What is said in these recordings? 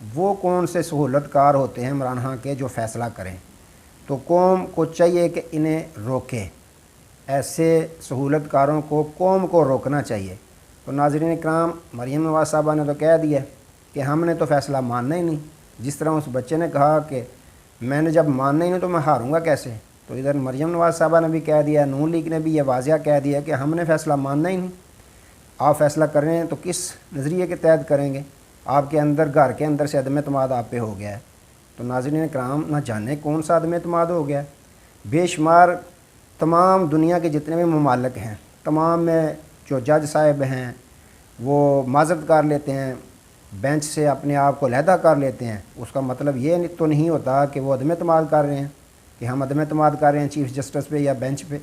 وہ کون سے سہولت کار ہوتے ہیں عمران خان کے جو فیصلہ کریں، تو قوم کو چاہیے کہ انہیں روکے، ایسے سہولت کاروں کو قوم کو روکنا چاہیے۔ تو ناظرین اکرام، مریم نواز صاحبہ نے تو کہہ دیا کہ ہم نے تو فیصلہ ماننا ہی نہیں، جس طرح اس بچے نے کہا کہ میں نے جب ماننا ہی نہیں تو میں ہاروں گا کیسے، تو ادھر مریم نواز صاحبہ نے بھی کہہ دیا، نون لیگ نے بھی یہ واضح کہہ دیا کہ ہم نے فیصلہ ماننا ہی نہیں۔ آپ فیصلہ کر رہے ہیں تو کس نظریے کے تحت کریں گے؟ آپ کے اندر، گھر کے اندر سے عدم اعتماد آپ پہ ہو گیا ہے۔ تو ناظرین کرام، نہ جانے کون سا عدم اعتماد ہو گیا ہے۔ بے شمار تمام دنیا کے جتنے بھی ممالک ہیں، تمام میں جو جج صاحب ہیں وہ معذرت کر لیتے ہیں، بینچ سے اپنے آپ کو علیحدہ کر لیتے ہیں، اس کا مطلب یہ تو نہیں ہوتا کہ وہ عدم اعتماد کر رہے ہیں، کہ ہم عدم اعتماد کر رہے ہیں چیف جسٹس پہ یا بینچ پہ۔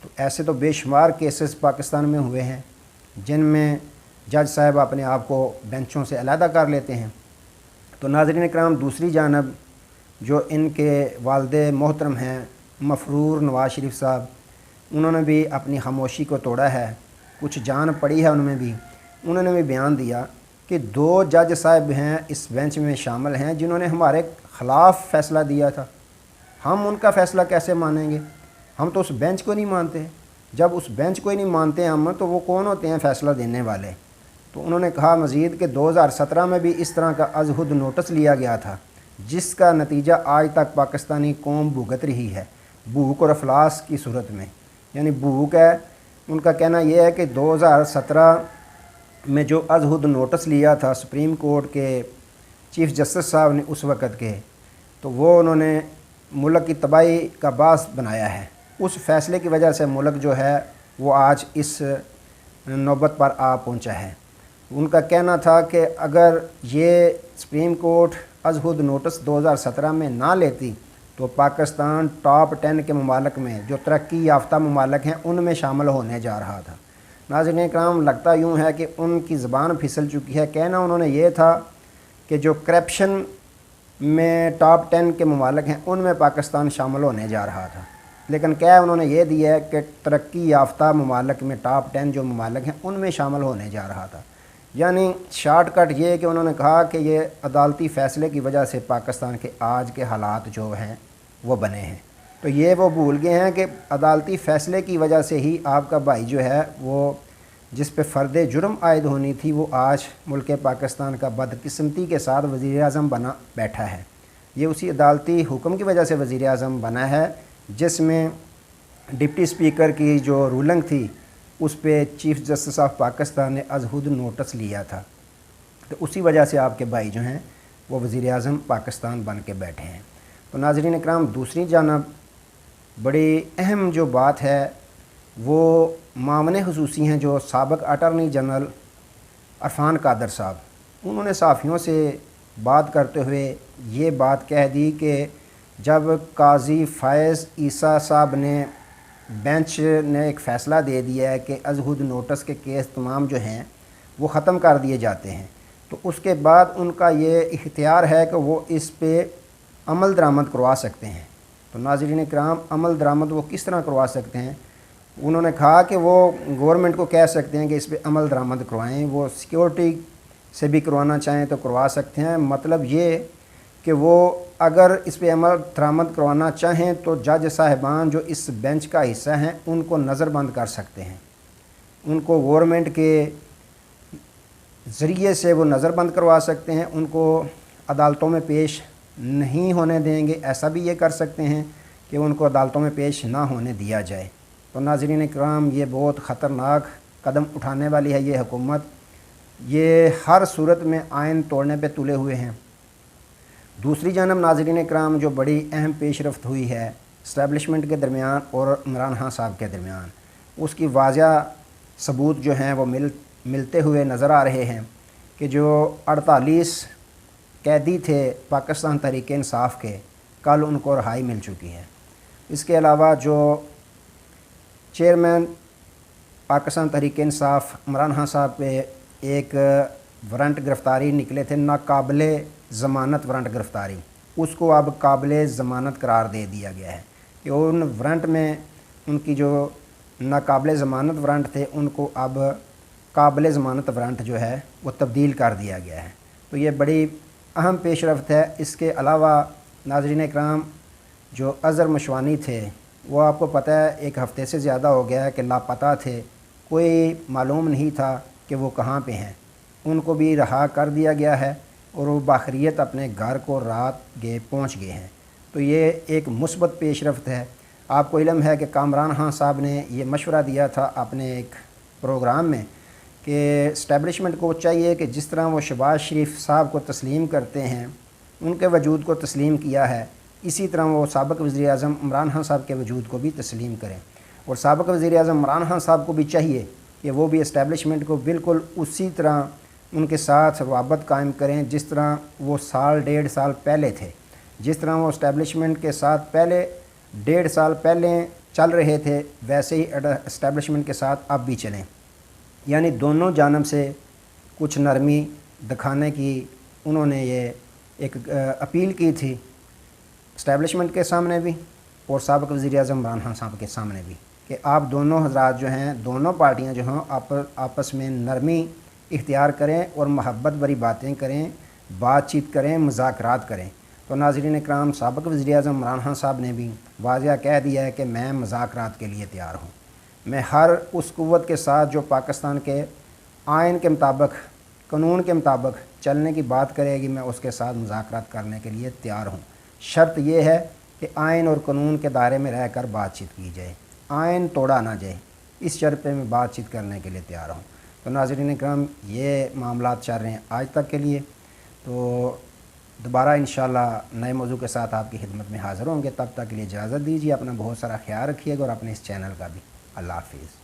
تو ایسے تو بے شمار کیسز پاکستان میں ہوئے ہیں جن میں جج صاحب اپنے آپ کو بینچوں سے علیحدہ کر لیتے ہیں۔ تو ناظرین اکرام، دوسری جانب جو ان کے والد محترم ہیں مفرور نواز شریف صاحب، انہوں نے بھی اپنی خاموشی کو توڑا ہے، کچھ جان پڑی ہے ان میں بھی۔ انہوں نے بھی بیان دیا کہ 2 جج صاحب ہیں اس بینچ میں شامل ہیں جنہوں نے ہمارے خلاف فیصلہ دیا تھا، ہم ان کا فیصلہ کیسے مانیں گے؟ ہم تو اس بینچ کو نہیں مانتے، جب اس بینچ کو ہی نہیں مانتے ہم تو وہ کون ہوتے ہیں فیصلہ دینے والے؟ تو انہوں نے کہا مزید کہ 2017 میں بھی اس طرح کا از حد نوٹس لیا گیا تھا، جس کا نتیجہ آج تک پاکستانی قوم بھگت رہی ہے، بھوک اور افلاس کی صورت میں۔ یعنی بھوک ہے، ان کا کہنا یہ ہے کہ 2017 میں جو از حد نوٹس لیا تھا سپریم کورٹ کے چیف جسٹس صاحب نے اس وقت کے، تو وہ انہوں نے ملک کی تباہی کا باعث بنایا ہے۔ اس فیصلے کی وجہ سے ملک جو ہے وہ آج اس نوبت پر آ پہنچا ہے۔ ان کا کہنا تھا کہ اگر یہ سپریم کورٹ از حد نوٹس 2017 میں نہ لیتی تو پاکستان ٹاپ 10 کے ممالک میں، جو ترقی یافتہ ممالک ہیں، ان میں شامل ہونے جا رہا تھا۔ ناظرین اکرام، لگتا یوں ہے کہ ان کی زبان پھسل چکی ہے۔ کہنا انہوں نے یہ تھا کہ جو کرپشن میں ٹاپ 10 کے ممالک ہیں ان میں پاکستان شامل ہونے جا رہا تھا، لیکن کیا انہوں نے یہ دیا ہے کہ ترقی یافتہ ممالک میں ٹاپ 10 جو ممالک ہیں ان میں شامل ہونے جا رہا تھا۔ یعنی شارٹ کٹ یہ کہ انہوں نے کہا کہ یہ عدالتی فیصلے کی وجہ سے پاکستان کے آج کے حالات جو ہیں وہ بنے ہیں۔ تو یہ وہ بھول گئے ہیں کہ عدالتی فیصلے کی وجہ سے ہی آپ کا بھائی جو ہے وہ جس پہ فرد جرم عائد ہونی تھی وہ آج ملک پاکستان کا بدقسمتی کے ساتھ وزیر اعظم بنا بیٹھا ہے۔ یہ اسی عدالتی حکم کی وجہ سے وزیر اعظم بنا ہے جس میں ڈپٹی اسپیکر کی جو رولنگ تھی اس پہ چیف جسٹس آف پاکستان نے از حد نوٹس لیا تھا، تو اسی وجہ سے آپ کے بھائی جو ہیں وہ وزیر اعظم پاکستان بن کے بیٹھے ہیں۔ تو ناظرین اکرام، دوسری جانب بڑی اہم جو بات ہے وہ معاون خصوصی ہیں جو سابق اٹارنی جنرل عرفان قادر صاحب، انہوں نے صحافیوں سے بات کرتے ہوئے یہ بات کہہ دی کہ جب قاضی فائز عیسیٰ صاحب نے بینچ نے ایک فیصلہ دے دیا ہے کہ از حد نوٹس کے کیس تمام جو ہیں وہ ختم کر دیے جاتے ہیں، تو اس کے بعد ان کا یہ اختیار ہے کہ وہ اس پہ عمل درآمد کروا سکتے ہیں۔ تو ناظرین اکرام، عمل درآمد وہ کس طرح کروا سکتے ہیں؟ انہوں نے کہا کہ وہ گورنمنٹ کو کہہ سکتے ہیں کہ اس پہ عمل درآمد کروائیں، وہ سیکیورٹی سے بھی کروانا چاہیں تو کروا سکتے ہیں۔ مطلب یہ کہ وہ اگر اس پہ عمل درآمد کروانا چاہیں تو جج صاحبان جو اس بینچ کا حصہ ہیں ان کو نظر بند کر سکتے ہیں، ان کو گورنمنٹ کے ذریعے سے وہ نظر بند کروا سکتے ہیں، ان کو عدالتوں میں پیش نہیں ہونے دیں گے، ایسا بھی یہ کر سکتے ہیں کہ ان کو عدالتوں میں پیش نہ ہونے دیا جائے۔ تو ناظرین اکرام، یہ بہت خطرناک قدم اٹھانے والی ہے یہ حکومت، یہ ہر صورت میں آئین توڑنے پہ تلے ہوئے ہیں۔ دوسری جانب ناظرین اکرام، جو بڑی اہم پیش رفت ہوئی ہے اسٹیبلشمنٹ کے درمیان اور عمران خان صاحب کے درمیان، اس کی واضح ثبوت جو ہیں وہ ملتے ہوئے نظر آ رہے ہیں کہ جو 48 قیدی تھے پاکستان تحریک انصاف کے، کل ان کو رہائی مل چکی ہے۔ اس کے علاوہ جو چیئرمین پاکستان تحریک انصاف عمران خان صاحب پہ ایک وارنٹ گرفتاری نکلے تھے، ناقابل ضمانت وارنٹ گرفتاری، اس کو اب قابل ضمانت قرار دے دیا گیا ہے کہ ان وارنٹ میں ان کی جو ناقابل ضمانت وارنٹ تھے ان کو اب قابل ضمانت وارنٹ جو ہے وہ تبدیل کر دیا گیا ہے۔ تو یہ بڑی اہم پیش رفت ہے۔ اس کے علاوہ ناظرین اکرام جو اظہر مشوانی تھے وہ آپ کو پتہ ہے ایک ہفتے سے زیادہ ہو گیا ہے کہ لاپتہ تھے، کوئی معلوم نہیں تھا کہ وہ کہاں پہ ہیں۔ ان کو بھی رہا کر دیا گیا ہے اور وہ باخریت اپنے گھر کو رات گئے پہنچ گئے ہیں۔ تو یہ ایک مثبت پیش رفت ہے۔ آپ کو علم ہے کہ کامران خان صاحب نے یہ مشورہ دیا تھا اپنے ایک پروگرام میں کہ اسٹیبلشمنٹ کو چاہیے کہ جس طرح وہ شہباز شریف صاحب کو تسلیم کرتے ہیں، ان کے وجود کو تسلیم کیا ہے، اسی طرح وہ سابق وزیر اعظم عمران خان صاحب کے وجود کو بھی تسلیم کریں، اور سابق وزیر اعظم عمران خان صاحب کو بھی چاہیے کہ وہ بھی اسٹیبلشمنٹ کو بالکل اسی طرح ان کے ساتھ روابط قائم کریں جس طرح وہ سال ڈیڑھ سال پہلے تھے، جس طرح وہ اسٹیبلشمنٹ کے ساتھ پہلے ڈیڑھ سال پہلے چل رہے تھے ویسے ہی اسٹیبلشمنٹ کے ساتھ اب بھی چلیں۔ یعنی دونوں جانب سے کچھ نرمی دکھانے کی انہوں نے یہ ایک اپیل کی تھی، اسٹیبلشمنٹ کے سامنے بھی اور سابق وزیر اعظم عمران خان صاحب کے سامنے بھی، کہ آپ دونوں حضرات جو ہیں، دونوں پارٹیاں جو ہیں آپس میں نرمی اختیار کریں اور محبت بری باتیں کریں، بات چیت کریں، مذاکرات کریں۔ تو ناظرین اکرام، سابق وزیر اعظم عمران خان صاحب نے بھی واضح کہہ دیا ہے کہ میں مذاکرات کے لیے تیار ہوں، میں ہر اس قوت کے ساتھ جو پاکستان کے آئین کے مطابق، قانون کے مطابق چلنے کی بات کرے گی، میں اس کے ساتھ مذاکرات کرنے کے لیے تیار ہوں۔ شرط یہ ہے کہ آئین اور قانون کے دائرے میں رہ کر بات چیت کی جائے، آئین توڑا نہ جائے، اس شرط پہ میں بات چیت کرنے کے لیے تیار ہوں۔ تو ناظرین اکرام، یہ معاملات چل رہے ہیں آج تک کے لیے، تو دوبارہ انشاءاللہ نئے موضوع کے ساتھ آپ کی خدمت میں حاضر ہوں گے۔ تب تک کے لیے اجازت دیجیے، اپنا بہت سارا خیال رکھیے گا اور اپنے اس چینل کا بھی۔ اللہ حافظ۔